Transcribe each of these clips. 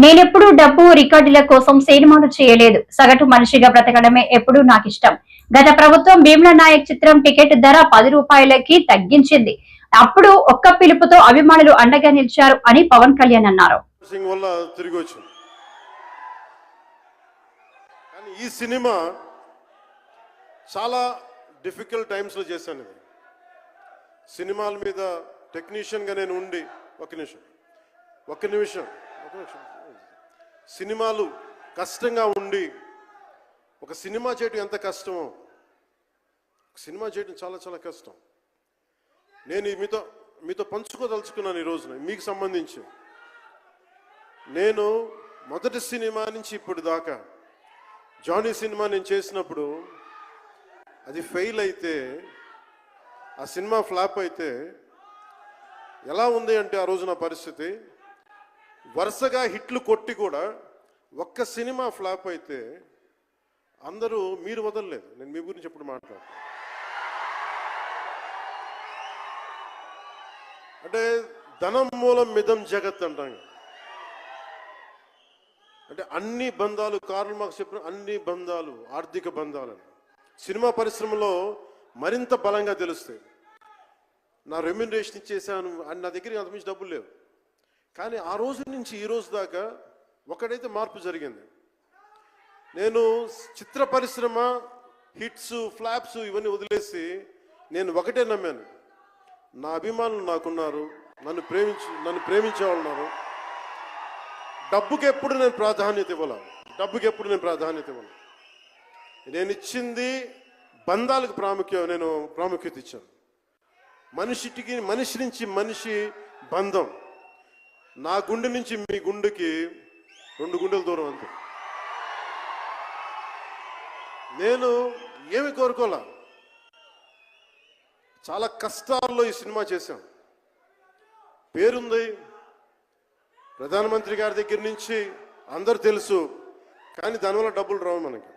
నేనెప్పుడు డబ్బు రికార్డుల కోసం సినిమాలు చేయలేదు. సగటు మనిషిగా బ్రతకడమే ఎప్పుడూ నాకిష్టం. గత ప్రభుత్వం భీమ్లా నాయక్ చిత్రం టికెట్ ధర 10 రూపాయలకి తగ్గించింది. అప్పుడు ఒక్క పిలుపుతో అభిమానులు అండగా నిలిచారు అని పవన్ కళ్యాణ్ అన్నారు. ఈ సినిమా చాలా డిఫికల్ట్ టైమ్స్ లో చేశాను. సినిమాల మీద టెక్నీషియన్ గా నేను ఉండి ఒక నిమిషం సినిమాలు కష్టంగా ఉండి ఒక సినిమా చేయడం ఎంత కష్టమో, సినిమా చేయడం చాలా చాలా కష్టం. నేను మీతో పంచుకోదలుచుకున్నాను ఈ రోజున. మీకు సంబంధించి నేను మొదటి సినిమా నుంచి ఇప్పుడు దాకా జానీ సినిమా నేను చేసినప్పుడు అది ఫెయిల్ అయితే, ఆ సినిమా ఫ్లాప్ అయితే ఎలా ఉంది అంటే ఆ రోజు నా పరిస్థితి, వరుసగా హిట్లు కొట్టి కూడా ఒక్క సినిమా ఫ్లాప్ అయితే అందరూ మీరు వదలలేదు. నేను మీ గురించి ఎప్పుడు మాట్లాడు అంటే ధనం మూలం మిదం జగత్ అంటాం. అంటే అన్ని బంధాలు, కార్ల్ మార్క్స్ చెప్పిన అన్ని బంధాలు ఆర్థిక బంధాలని సినిమా పరిశ్రమలో మరింత బలంగా తెలుస్తాయి. నా రెమ్యునరేషన్ ఇచ్చేసాను అని నా దగ్గర అంతమించి డబ్బులు లేవు. కానీ ఆ రోజు నుంచి ఈ రోజు దాకా ఒకటైతే మార్పు జరిగింది. నేను చిత్ర పరిశ్రమ హిట్స్ ఫ్లాప్స్ ఇవన్నీ వదిలేసి నేను ఒకటే నమ్మాను, నా అభిమానులు నాకున్నారు, నన్ను ప్రేమించే వాళ్ళు ఉన్నారు. డబ్బుకి ఎప్పుడు నేను ప్రాధాన్యత ఇవ్వను. నేను ఇచ్చింది బంధాలకు ప్రాముఖ్యత ఇచ్చాను. మనిషి నుంచి మనిషి బంధం. నా గుండె నుంచి మీ గుండెకి 2 గుండెల దూరం అంతే. నేను ఏమి కోరుకోలే, చాలా కష్టాల్లో ఈ సినిమా చేశాం. పేరుంది, ప్రధానమంత్రి గారి దగ్గర నుంచి అందరు తెలుసు. కానీ దానివల్ల డబ్బులు రావు. మనకి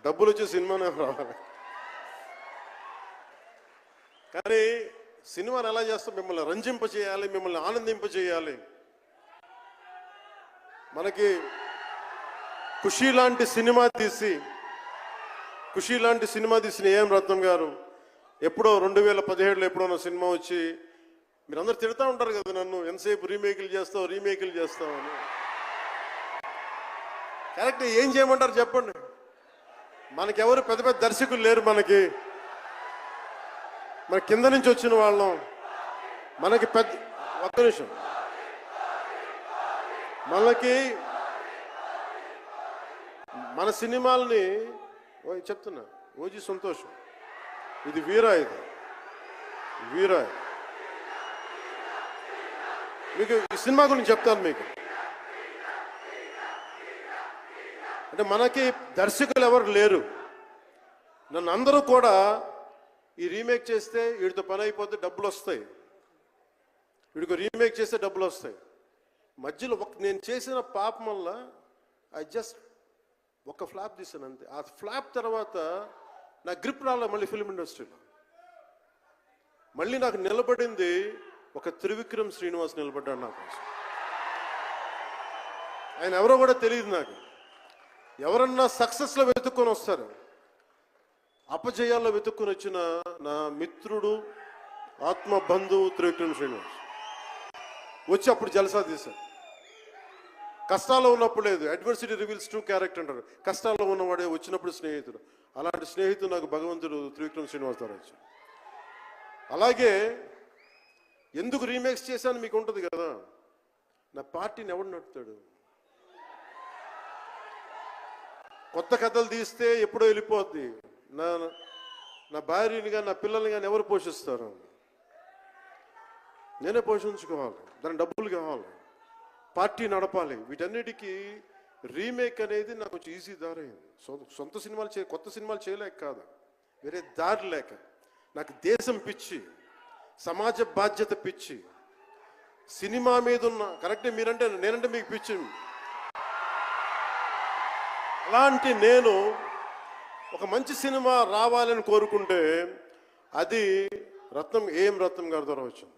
డబ్బులు వచ్చే సినిమానే రావాలి. కానీ సినిమాని ఎలా చేస్తాం? మిమ్మల్ని రంజింపజేయాలి, మిమ్మల్ని ఆనందింపజేయాలి. మనకి ఖుషీ లాంటి సినిమా తీసిన ఏఎం రత్నం గారు ఎప్పుడో 2017లో ఎప్పుడో సినిమా వచ్చి మీరందరూ తిడతా ఉంటారు కదా నన్ను, ఎంతసేపు రీమేకులు చేస్తావు అని. కరెక్ట్, ఏం చేయమంటారు చెప్పండి? మనకెవరు పెద్ద పెద్ద దర్శకులు లేరు. మన కింద నుంచి వచ్చిన వాళ్ళం. మనకి ఒక్క నిమిషం, మన సినిమాలని చెప్తున్నా. ఓజీ సంతోషం, ఇది వీరా మీకు ఈ సినిమా గురించి చెప్తాను మీకు. అంటే మనకి దర్శకులు ఎవరు లేరు. నన్ను అందరూ కూడా ఈ రీమేక్ చేస్తే వీడితో పని అయిపోతే డబ్బులు వస్తాయి, వీడికి రీమేక్ చేస్తే డబ్బులు వస్తాయి. మధ్యలో నేను చేసిన పాపం వల్ల ఒక ఫ్లాప్ తీసాను అంతే. ఆ ఫ్లాప్ తర్వాత నా గ్రిప్ రాలే మళ్ళీ ఫిల్మ్ ఇండస్ట్రీలో. మళ్ళీ నాకు నిలబడింది ఒక త్రివిక్రమ్ శ్రీనివాస్ నిలబడ్డాడు నా కోసం. ఆయన ఎవరో కూడా తెలియదు నాకు. ఎవరన్నా సక్సెస్లో వెతుక్కొని వస్తారు, అపజయాల్లో వెతుక్కొని వచ్చిన నా మిత్రుడు, ఆత్మ బంధువు త్రివిక్రమ్ శ్రీనివాస్ వచ్చి అప్పుడు జలసా తీశారు. కష్టాల్లో ఉన్నప్పుడు లేదు, అడ్వర్సిటీ రివీల్స్ ట్రూ క్యారెక్టర్ అంటారు. కష్టాల్లో ఉన్నవాడే వచ్చినప్పుడు స్నేహితుడు. అలాంటి స్నేహితుడు నాకు భగవంతుడు త్రివిక్రమ్ శ్రీనివాస్ ద్వారా వచ్చాడు. అలాగే ఎందుకు రీమేక్స్ చేశాను మీకు ఉంటుంది కదా. నా పార్టీని ఎవడు నడుపుతాడు? కొత్త కథలు తీస్తే ఎప్పుడో వెళ్ళిపోద్ది. నా భార్యని కానీ నా పిల్లల్ని కానీ ఎవరు పోషిస్తారు? నేనే పోషించుకోవాలి, దానికి డబ్బులు కావాలి, పార్టీ నడపాలి. వీటన్నిటికీ రీమేక్ అనేది నాకు కొంచెం ఈజీ దారి అయింది. సొంత సినిమాలు కొత్త సినిమాలు చేయలేక కాదు, వేరే దారి లేక. నాకు దేశం పిచ్చి, సమాజ బాధ్యత పిచ్చి, సినిమా మీద ఉన్న కరెక్టే. నేనంటే మీకు పిచ్చి. అలాంటి నేను ఒక మంచి సినిమా రావాలని కోరుకుంటే అది ఏఎం రత్నం గారి ద్వారా వచ్చింది.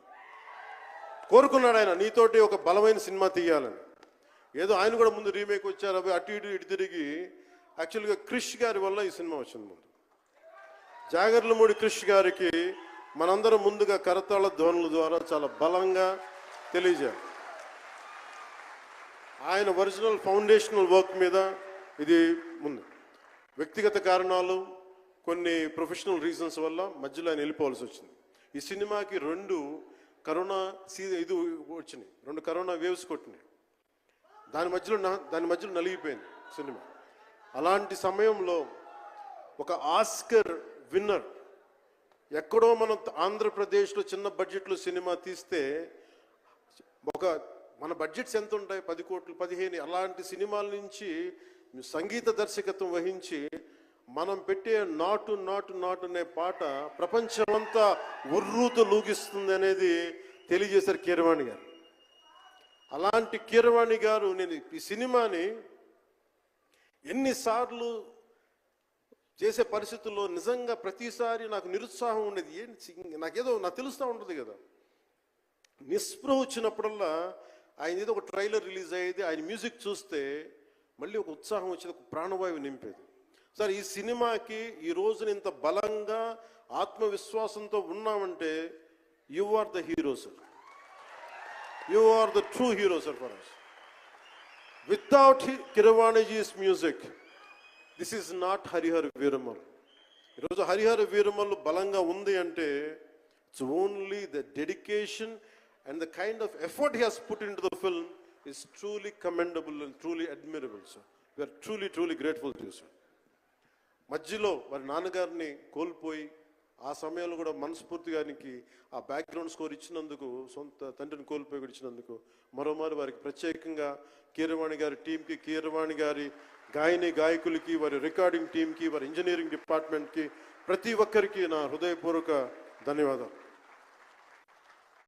కోరుకున్నాడు ఆయన, నీతోటి ఒక బలమైన సినిమా తీయాలని. ఏదో ఆయన కూడా ముందు రీమేక్ వచ్చారు, అవి అటు ఇటు తిరిగి యాక్చువల్గా క్రిష్ గారి వల్ల ఈ సినిమా వచ్చింది. ముందు జాగర్లమూడి క్రిష్ గారికి మనందరం ముందుగా కరతాళ ధ్వనుల ద్వారా చాలా బలంగా తెలియజేయాలి. ఆయన ఒరిజినల్ ఫౌండేషనల్ వర్క్ మీద ఇది ముందు. వ్యక్తిగత కారణాలు, కొన్ని ప్రొఫెషనల్ రీజన్స్ వల్ల మధ్యలో ఆయన వెళ్ళిపోవాల్సి వచ్చింది. ఈ సినిమాకి 2 కరోనా ఇది వచ్చినాయి, 2 కరోనా వేవ్స్ కొట్టినాయి. దాని మధ్యలో నలిగిపోయింది సినిమా. అలాంటి సమయంలో ఒక ఆస్కర్ విన్నర్ ఎక్కడో మనం ఆంధ్రప్రదేశ్లో చిన్న బడ్జెట్లో సినిమా తీస్తే మన బడ్జెట్స్ ఎంత ఉంటాయి, 10 కోట్లు 15, అలాంటి సినిమాల నుంచి సంగీత దర్శకత్వం వహించి మనం పెట్టే నాటు నాటు నాటు అనే పాట ప్రపంచమంతా ఉర్రూతో లూగిస్తుంది అనేది తెలియజేశారు కీరవాణి గారు. అలాంటి కీరవాణి గారు నేను ఈ సినిమాని ఎన్నిసార్లు చేసే పరిస్థితుల్లో నిజంగా ప్రతిసారి నాకు నిరుత్సాహం ఉండేది. నాకు తెలుస్తూ ఉంటుంది కదా, నిస్పృహ వచ్చినప్పుడల్లా ఆయన ఏదో ఒక ట్రైలర్ రిలీజ్ అయ్యేది, ఆయన మ్యూజిక్ చూస్తే మళ్ళీ ఒక ఉత్సాహం వచ్చేది, ఒక ప్రాణవాయువు నింపేది. సార్ ఈ సినిమాకి ఈ రోజున ఇంత బలంగా ఆత్మవిశ్వాసంతో ఉన్నామంటే you are the hero sir, you are the true hero sir for us. Without కీరవాణిజీస్ music this is not Harihara Veeramallu. ఈరోజు హరిహర వీరమల్ బలంగా ఉంది అంటే it's only the dedication and the kind of effort he has put into the film is truly commendable and truly admirable, sir. We are truly grateful to you, sir. మధ్యలో వారి నాన్నగారిని కోల్పోయి ఆ సమయంలో కూడా మనస్ఫూర్తి గారికి ఆ బ్యాక్గ్రౌండ్ స్కోర్ ఇచ్చినందుకు, సొంత తండ్రిని కోల్పోయి ఇచ్చినందుకు మరోమారు వారికి ప్రత్యేకంగా కీరవాణి గారి టీంకి, కీరవాణి గారి గాయకులకి, వారి రికార్డింగ్ టీంకి, వారి ఇంజనీరింగ్ డిపార్ట్మెంట్కి, ప్రతి ఒక్కరికి నా హృదయపూర్వక ధన్యవాదాలు.